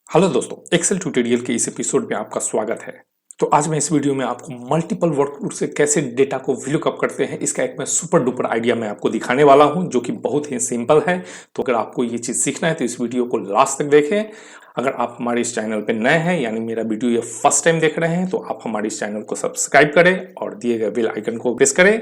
Hello दोस्तों, Excel tutorial के इस एपिसोड में आपका स्वागत है। तो आज मैं इस वीडियो में आपको मल्टीपल वर्कफोर्स से कैसे डेटा को VLOOKUP करते हैं, इसका एक मैं सुपर डुपर आइडिया मैं आपको दिखाने वाला हूं, जो कि बहुत ही सिंपल है। तो अगर आपको ये चीज़ सीखना है तो इस वीडियो को लास्ट तक देखें। अगर आप हमारे इस चैनल पर नए हैं, यानी मेरा वीडियो ये फर्स्ट टाइम देख रहे हैं, तो आप हमारे इस चैनल को सब्सक्राइब करें और दिए गए बेल आइकन को प्रेस करें।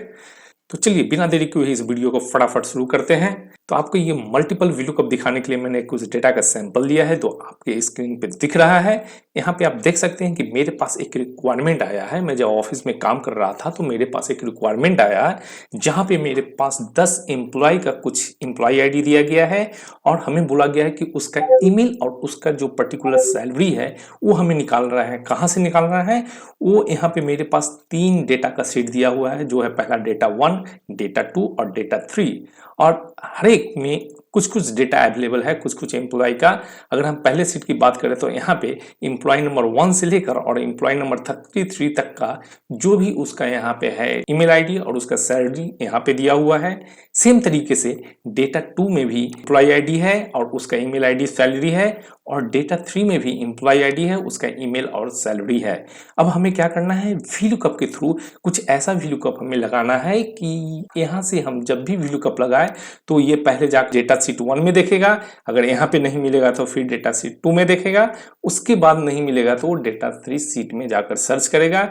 तो चलिए बिना देरी किए इस वीडियो को फटाफट शुरू करते हैं। तो आपको ये मल्टीपल VLOOKUP दिखाने के लिए मैंने कुछ डेटा का सैंपल लिया है, जो आपके स्क्रीन पे दिख रहा है। यहाँ पे आप देख सकते हैं कि मेरे पास एक रिक्वायरमेंट आया है। मैं जब ऑफिस में काम कर रहा था तो मेरे पास एक रिक्वायरमेंट आया है, जहाँ पे मेरे पास 10 एम्प्लॉय का कुछ एम्प्लॉय आईडी दिया गया है और हमें बोला गया है कि उसका ईमेल और उसका जो पर्टिकुलर सैलरी है वो हमें निकालना है। कहाँ से निकालना है? वो यहाँ पे मेरे पास 3 डेटा का सेट दिया हुआ है, जो है पहला डेटा 1, डेटा 2 और डेटा 3। और हर एक में कुछ कुछ डेटा अवेलेबल है, कुछ कुछ एम्प्लॉय का। अगर हम पहले सीट की बात करें तो यहाँ पे एम्प्लॉय नंबर 1 से लेकर और एम्प्लॉय नंबर 33 तक का जो भी उसका यहाँ पे है ईमेल आईडी और उसका सैलरी यहाँ पे दिया हुआ है। सेम तरीके से डेटा 2 में भी एम्प्लॉय आईडी है और उसका ईमेल आईडी सैलरी है, और डेटा 3 में भी एम्प्लॉय आईडी है, उसका ईमेल और सैलरी है। अब हमें क्या करना है, VLOOKUP के थ्रू कुछ ऐसा VLOOKUP हमें लगाना है कि यहाँ से हम जब भी VLOOKUP लगाए तो ये पहले जाकर डेटा शीट 1 में देखेगा। अगर यहाँ पे नहीं मिलेगा तो फिर डेटा शीट 2 में देखेगा। उसके बाद नहीं मिलेगा तो डेटा 3 शीट में जाकर सर्च करेगा।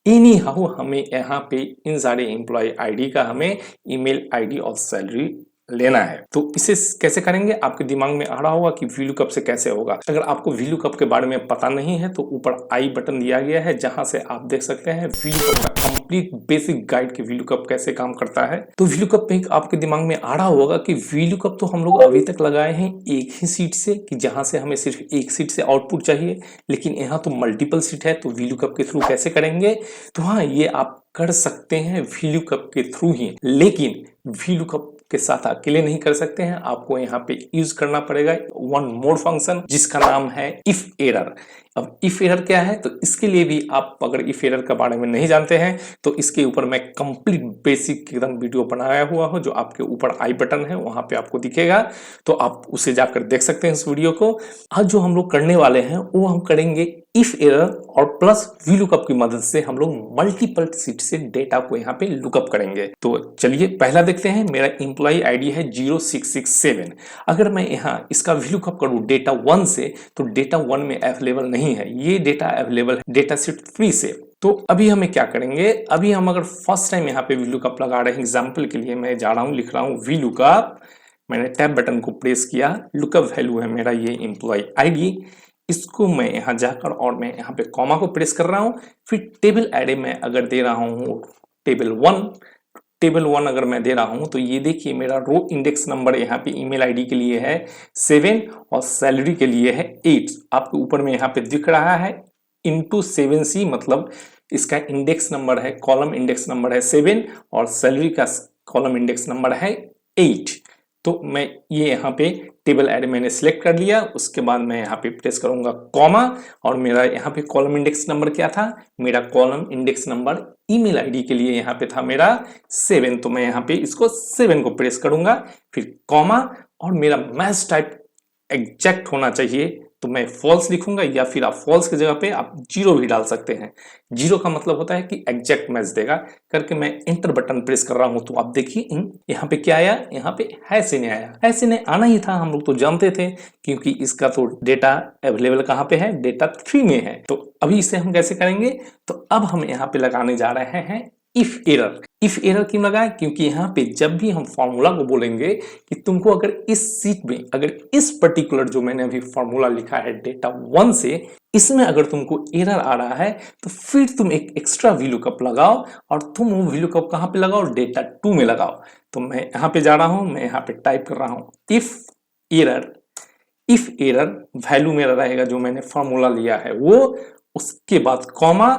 एनी हाउ हमें यहाँ पे इन सारे एम्प्लॉय आईडी का हमें ईमेल आईडी और सैलरी लेना है। तो इसे कैसे करेंगे, आपके दिमाग में आ रहा होगा कि VLOOKUP से कैसे होगा। अगर आपको VLOOKUP के बारे में पता नहीं है तो ऊपर आई बटन दिया गया है, जहां से आप देख सकते हैं VLOOKUP का कंप्लीट बेसिक गाइड कि VLOOKUP कैसे काम करता है। तो VLOOKUP पे आपके दिमाग में आ रहा होगा कि VLOOKUP तो हम लोग अभी तक लगाए हैं एक ही सीट से, कि जहां से हमें सिर्फ एक सीट से आउटपुट चाहिए, लेकिन यहाँ तो मल्टीपल सीट है, तो VLOOKUP के थ्रू कैसे करेंगे? तो हाँ, ये आप कर सकते हैं VLOOKUP के थ्रू ही, लेकिन VLOOKUP के साथ अकेले नहीं कर सकते हैं। आपको यहाँ पे यूज करना पड़ेगा वन मोर फंक्शन, जिसका नाम है इफ एरर। अब इफ एरर क्या है, तो इसके लिए भी आप अगर इफ एरर के बारे में नहीं जानते हैं तो इसके ऊपर मैं कंप्लीट बेसिक एकदम वीडियो बनाया हुआ हूं, जो आपके ऊपर आई बटन है वहां पे आपको दिखेगा, तो आप उसे जाकर देख सकते हैं इस वीडियो को। आज जो हम लोग करने वाले हैं वो हम करेंगे इफ एरर और प्लस VLOOKUP की मदद से हम लोग मल्टीपल सीट से डेटा को यहाँ पे लुकअप करेंगे। तो चलिए पहला देखते हैं। मेरा एम्प्लॉय आईडी है 0667। अगर मैं यहाँ इसका VLOOKUP करूँ डेटा 1 से, तो डेटा 1 में अवेलेबल नहीं है, ये डेटा अवेलेबल है डेटा शीट 3 से। तो अभी हमें क्या करेंगे, अभी हम अगर फर्स्ट टाइम यहाँ पे VLOOKUP लगा रहे हैं, एग्जाम्पल के लिए मैं जा रहा हूँ, लिख रहा हूँ VLOOKUP। मैंने टैब बटन को प्रेस किया, लुकअप वैल्यू है मेरा ये एम्प्लॉय आईडी। इसको मैं यहाँ जाकर और मैं यहाँ पे कॉमा को प्रेस कर रहा हूँ। फिर टेबल एरे में अगर दे रहा हूँ टेबल 1 अगर मैं दे रहा हूँ, तो ये देखिए मेरा रो इंडेक्स नंबर यहाँ पे ईमेल आईडी के लिए है 7 और सैलरी के लिए है 8। आपके ऊपर में यहाँ पे दिख रहा है इंटू 7C, मतलब इसका इंडेक्स नंबर है, कॉलम इंडेक्स नंबर है 7 और सैलरी का कॉलम इंडेक्स नंबर है 8। तो मैं ये यहाँ पे टेबल एरे मैंने सिलेक्ट कर लिया। उसके बाद मैं यहाँ पे प्रेस करूंगा कॉमा, और मेरा यहाँ पे कॉलम इंडेक्स नंबर क्या था, मेरा column index number email ID के लिए यहाँ पे था मेरा 7, तो मैं यहाँ पे इसको 7 को प्रेस करूंगा, फिर कॉमा, और मेरा मैच टाइप एग्जैक्ट होना चाहिए, तो मैं फॉल्स लिखूंगा, या फिर आप फॉल्स की जगह पे आप 0 भी डाल सकते हैं। 0 का मतलब होता है कि एग्जैक्ट मैच देगा। करके मैं एंटर बटन प्रेस कर रहा हूं, तो आप देखिए यहाँ पे क्या आया, यहाँ पे है से नहीं आया। ऐसे नहीं आना ही था, हम लोग तो जानते थे, क्योंकि इसका तो डेटा अवेलेबल कहाँ पे है, डेटा 3 में है। तो अभी इसे हम कैसे करेंगे, तो अब हम यहाँ पे लगाने जा रहे हैं इफ एरर। इफ एरर क्यों लगाए, क्योंकि यहाँ पे जब भी हम फॉर्मूला को बोलेंगे कि तुमको अगर इस सीट में, अगर इस पर्टिकुलर जो मैंने अभी फॉर्मूला लिखा है डेटा 1 से, इसमें अगर तुमको एरर आ रहा है, तो फिर तुम एक एक्स्ट्रा VLOOKUP लगाओ, और तुम वो VLOOKUP कहाँ पे लगाओ, डेटा 2 में लगाओ। तो मैं यहाँ पे जा रहा हूँ, मैं यहाँ पे टाइप कर रहा हूँ इफ एरर वैल्यू मेरा रहेगा जो मैंने फॉर्मूला लिया है वो, उसके बाद कॉमा,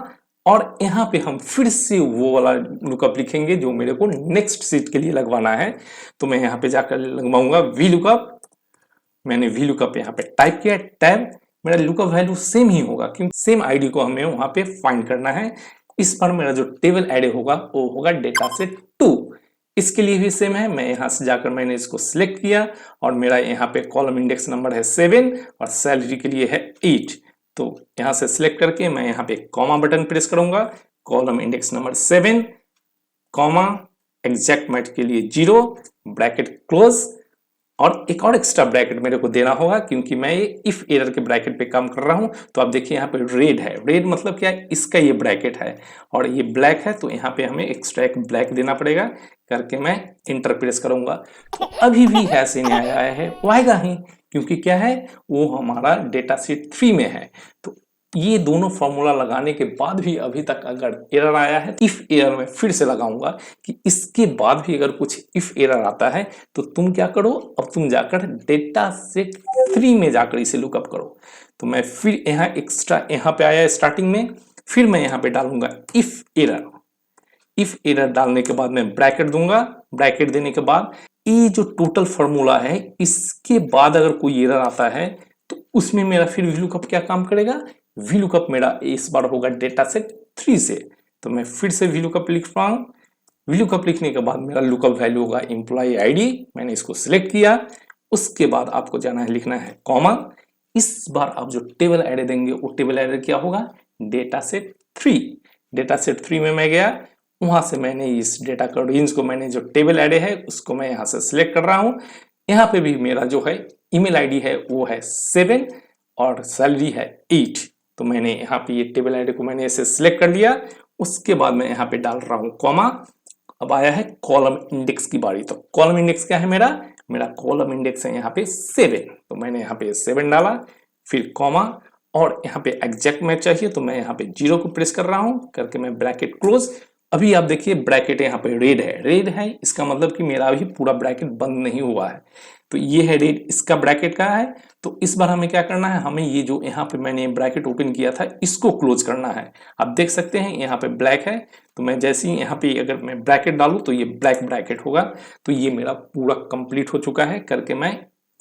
और यहाँ पे हम फिर से वो वाला लुकअप लिखेंगे जो मेरे को नेक्स्ट सीट के लिए लगवाना है। तो मैं यहाँ पे जाकर लगवाऊंगा VLOOKUP। मैंने VLOOKUP यहाँ पे टाइप किया, टैब, मेरा लुकअप वैल्यू सेम ही होगा, क्योंकि सेम आईडी को हमें वहां पे फाइंड करना है। इस पर मेरा जो टेबल एरे होगा वो होगा डेटा सेट 2। इसके लिए भी सेम है, मैं यहाँ से जाकर मैंने इसको सिलेक्ट किया और मेरा यहाँ पे कॉलम इंडेक्स नंबर है 7 और सैलरी के लिए है 8। तो यहाँ से सिलेक्ट करके मैं यहाँ पे कॉमा बटन प्रेस करूंगा, column index number 7 comma exact match के लिए 0 ब्रैकेट क्लोज, और एक और एक्स्ट्रा ब्रैकेट मेरे को देना होगा क्योंकि मैं ये इफ एरर के ब्रैकेट पे काम कर रहा हूं। तो आप देखिए यहाँ पे रेड है, रेड मतलब क्या है, इसका ये ब्रैकेट है और ये ब्लैक है, तो यहाँ पे हमें एक्स्ट्रा एक ब्लैक देना पड़ेगा करके मैं इंटर प्रेस करूंगा। तो अभी भी हैश नहीं आया है, वो आएगा ही क्योंकि क्या है, वो हमारा डेटा शीट 3 में है। तो ये दोनों फॉर्मूला लगाने के बाद भी अभी तक अगर एरर आया है, इफ एरर में फिर से लगाऊंगा कि इसके बाद भी अगर कुछ इफ एरर आता है तो तुम क्या करो, अब तुम जाकर डेटा सेट 3 में जाकर इसे लुकअप करो। तो मैं फिर यहाँ एक्स्ट्रा यहाँ पे आया स्टार्टिंग में, फिर मैं यहाँ पे डालूंगा इफ एरर। इफ एरर डालने के बाद मैं ब्रैकेट दूंगा, ब्रैकेट देने के बाद ये जो टोटल फॉर्मूला है इसके बाद अगर कोई एरर आता है तो उसमें मेरा फिर VLOOKUP क्या काम करेगा, VLOOKUP मेरा इस बार होगा डेटा सेट 3 से। तो मैं फिर से VLOOKUP लिख रहा हूं, VLOOKUP लिखने के बाद मेरा लुकअप वैल्यू होगा एम्प्लॉय आईडी, मैंने इसको सिलेक्ट किया। उसके बाद आपको जाना है, लिखना है कॉमा, इस बार आप जो टेबल एरे देंगे वो टेबल एरे क्या होगा, डेटा सेट 3। डेटा सेट 3 में मैं गया, वहां से मैंने इस डेटा का रेंज को, मैंने जो टेबल एरे है उसको मैं यहाँ से सिलेक्ट कर रहा हूँ। यहाँ पे भी मेरा जो है ईमेल आईडी है वो है 7 और सैलरी है 8। तो मैंने यहाँ पे ये टेबल एरे को मैंने ऐसे सिलेक्ट कर लिया। उसके बाद मैं यहाँ पे डाल रहा हूँ कॉमा। अब आया है कॉलम इंडेक्स की बारी। तो कॉलम इंडेक्स क्या है मेरा, मेरा कॉलम इंडेक्स है यहाँ पे 7। तो मैंने यहाँ पे 7 डाला, फिर कॉमा, और यहाँ पे एग्जैक्ट मैच चाहिए तो मैं यहाँ पे 0 को प्रेस कर रहा हूँ करके मैं ब्रैकेट क्लोज। अभी आप देखिए ब्रैकेट यहाँ पे रेड है, रेड है इसका मतलब कि मेरा अभी पूरा ब्रैकेट बंद नहीं हुआ है। तो ये है रेड, इसका ब्रैकेट का है। तो इस बार हमें क्या करना है, हमें ये जो यहाँ पे मैंने ब्रैकेट ओपन किया था इसको क्लोज करना है। आप देख सकते हैं यहाँ पे ब्लैक है, तो मैं जैसे ही यहाँ पे अगर मैं ब्रैकेट डालूं तो ये ब्लैक ब्रैकेट होगा। तो ये मेरा पूरा कंप्लीट हो चुका है करके मैं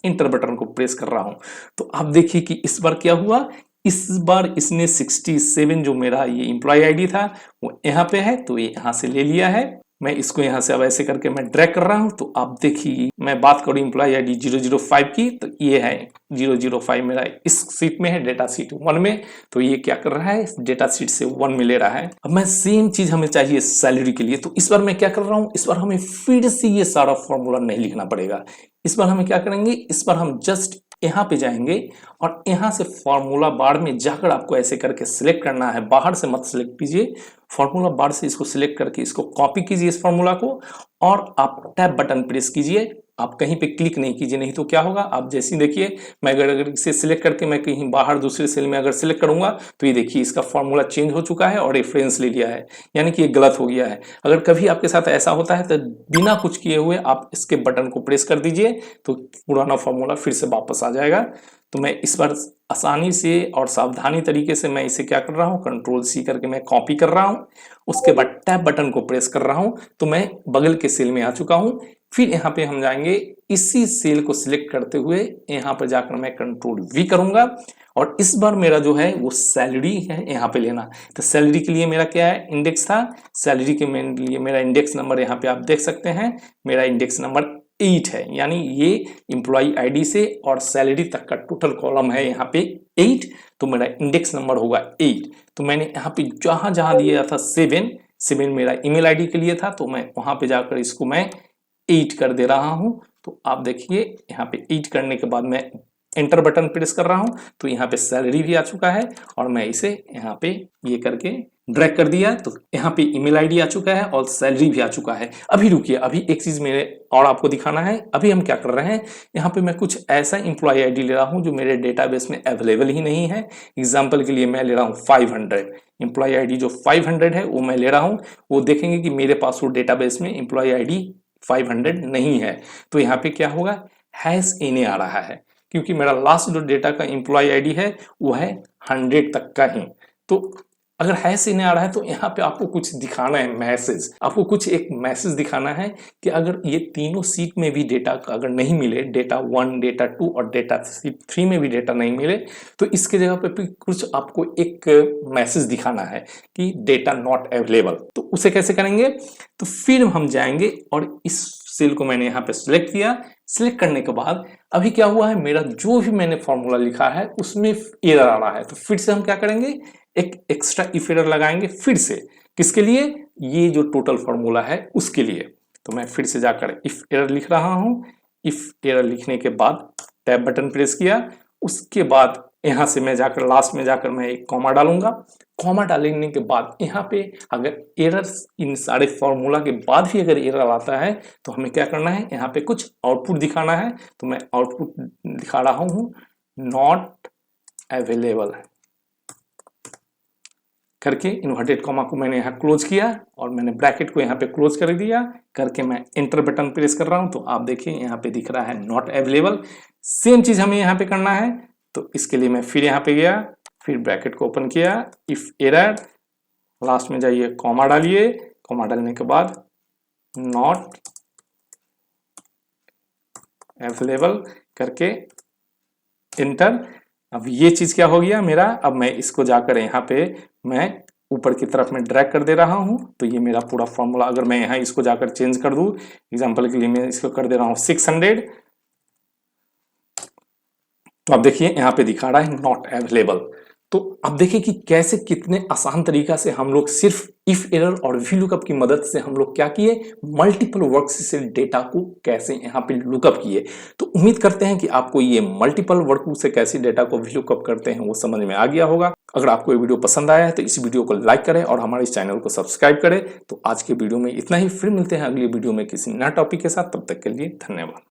इंटर बटन को प्रेस कर रहा हूं। तो आप देखिए कि इस बार क्या हुआ, इस बार इसने 67 जो मेरा ये एम्प्लॉय आईडी था वो यहाँ पे है, तो ये यहाँ से ले लिया है। मैं इसको यहाँ से अब ऐसे करके मैं ड्रैग कर रहा हूँ। तो आप देखिए मैं बात करूँ एम्प्लॉय आईडी 005 की, तो ये है 005 मेरा इस सीट में है, डेटा सीट 1 में। तो ये क्या कर रहा है, डेटा सीट से 1 में ले रहा है। अब मैं सेम चीज हमें चाहिए सैलरी के लिए। तो इस बार मैं क्या कर रहा हूँ, इस बार हमें फिर से ये सारा फॉर्मूला नहीं लिखना पड़ेगा। इस बार हमें क्या करेंगे, इस बार हम जस्ट यहाँ पे जाएंगे और यहाँ से फॉर्मूला बार में जाकर आपको ऐसे करके सिलेक्ट करना है, बाहर से मत सिलेक्ट कीजिए, फॉर्मूला बार से इसको सिलेक्ट करके इसको कॉपी कीजिए इस फॉर्मूला को और आप टैब बटन प्रेस कीजिए। आप कहीं पे क्लिक नहीं कीजिए, नहीं तो क्या होगा, आप जैसे ही देखिए मैं अगर इसे सिलेक्ट करके मैं कहीं बाहर दूसरे सेल में अगर सिलेक्ट करूंगा तो ये देखिए इसका फॉर्मूला चेंज हो चुका है और रेफरेंस ले लिया है, यानी कि ये गलत हो गया है। अगर कभी आपके साथ ऐसा होता है तो बिना कुछ किए हुए आप इसके बटन को प्रेस कर दीजिए तो पुराना फॉर्मूला फिर से वापस आ जाएगा। तो मैं इस बार आसानी से और सावधानी तरीके से मैं इसे क्या कर रहा हूँ, कंट्रोल सी करके मैं कॉपी कर रहा हूँ। उसके बाद टैब बटन को प्रेस कर रहा हूँ, तो मैं बगल के सेल में आ चुका हूँ। फिर यहाँ पे हम जाएंगे, इसी सेल को सिलेक्ट करते हुए यहाँ पर जाकर मैं कंट्रोल वी करूंगा और इस बार मेरा जो है वो सैलरी है यहाँ पे लेना। तो सैलरी के लिए मेरा क्या है, इंडेक्स था, सैलरी के लिए मेरा इंडेक्स नंबर यहाँ पे आप देख सकते हैं, मेरा इंडेक्स नंबर 8 है, यानी ये एम्प्लॉय आईडी से और सैलरी तक का टोटल कॉलम है यहाँ पे 8। तो मेरा इंडेक्स नंबर होगा 8। तो मैंने यहाँ पे जहां जहां दिया था 7 मेरा ईमेल आईडी के लिए था, तो मैं वहां पे जाकर इसको मैं 8 कर दे रहा हूं। तो आप देखिए यहाँ पे 8 करने के बाद मैं एंटर बटन प्रेस कर रहा हूं, तो यहाँ पे सैलरी भी आ चुका है और मैं इसे यहाँ पे ये करके ड्रैग कर दिया, तो यहाँ पे ईमेल आईडी आ चुका है और सैलरी भी आ चुका है। अभी रुकिए, अभी एक चीज मेरे और आपको दिखाना है। अभी हम क्या कर रहे हैं, यहाँ पे मैं कुछ ऐसा एम्प्लॉय आईडी ले रहा हूँ जो मेरे डेटाबेस में अवेलेबल ही नहीं है। एग्जाम्पल के लिए मैं ले रहा हूँ 500 एम्प्लॉय आईडी, जो 500 है वो मैं ले रहा हूँ। वो देखेंगे कि मेरे पास वो डेटाबेस में एम्प्लॉय आईडी 500 नहीं है। तो यहाँ पे क्या होगा, हैश एन आ रहा है, क्योंकि मेरा लास्ट जो डेटा का एम्प्लॉय आईडी है वो है 100 तक का ही। तो अगर हैश नहीं आ रहा है तो यहाँ पे आपको कुछ दिखाना है, मैसेज, आपको कुछ एक मैसेज दिखाना है कि अगर ये तीनों सीट में भी डेटा अगर नहीं मिले, डेटा 1, डेटा 2 और डेटा 3 में भी डेटा नहीं मिले, तो इसके जगह पे भी कुछ आपको एक मैसेज दिखाना है कि डेटा नॉट अवेलेबल। तो उसे कैसे करेंगे, तो फिर हम जाएंगे और इस सेल को मैंने यहाँ पे सिलेक्ट किया। सिलेक्ट करने के बाद अभी क्या हुआ है, मेरा जो भी मैंने फॉर्मूला लिखा है उसमें एरर आ रहा है, तो फिर से हम क्या करेंगे, एक एक्स्ट्रा इफ एरर लगाएंगे फिर से। किसके लिए, ये जो टोटल फॉर्मूला है उसके लिए। तो मैं फिर से जाकर इफ एरर लिख रहा हूं। इफ एरर लिखने के बाद टैब बटन प्रेस किया, उसके बाद यहां से मैं जाकर लास्ट में जाकर मैं एक कॉमा डालूंगा। कॉमा डालने के बाद यहाँ पे अगर एरर इन सारे फॉर्मूला के बाद भी अगर एरर आता है तो हमें क्या करना है, यहाँ पे कुछ आउटपुट दिखाना है। तो मैं आउटपुट दिखा रहा हूं, नॉट अवेलेबल करके इन्वर्टेड कॉमा को मैंने यहाँ क्लोज किया और मैंने ब्रैकेट को यहाँ पे क्लोज कर दिया करके मैं एंटर बटन प्रेस कर रहा हूं। तो आप देखिए यहाँ पे दिख रहा है नॉट अवेलेबल। सेम चीज हमें यहाँ पे करना है, तो इसके लिए मैं फिर यहाँ पे गया, फिर ब्रैकेट को ओपन किया, इफ एरर, लास्ट में जाइए कॉमा डालिए, कॉमा डालने के बाद नॉट अवेलेबल करके एंटर। अब ये चीज क्या हो गया मेरा, अब मैं इसको जाकर यहाँ पे मैं ऊपर की तरफ में ड्रैग कर दे रहा हूं। तो ये मेरा पूरा फॉर्मूला, अगर मैं यहाँ इसको जाकर चेंज कर दूं, एग्जांपल के लिए मैं इसको कर दे रहा हूं 600, तो आप देखिए यहाँ पे दिखा रहा है नॉट अवेलेबल। तो अब देखिए कि कैसे कितने आसान तरीका से हम लोग सिर्फ इफ एरर और VLOOKUP की मदद से हम लोग क्या किए, मल्टीपल वर्क्स से डेटा को कैसे यहाँ पे लुकअप किए। तो उम्मीद करते हैं कि आपको ये मल्टीपल वर्क से कैसे डेटा को VLOOKUP करते हैं वो समझ में आ गया होगा। अगर आपको ये वीडियो पसंद आया है तो इस वीडियो को लाइक करें और हमारे इस चैनल को सब्सक्राइब करें। तो आज के वीडियो में इतना ही, फिर मिलते हैं अगली वीडियो में किसी नया टॉपिक के साथ। तब तक के लिए धन्यवाद।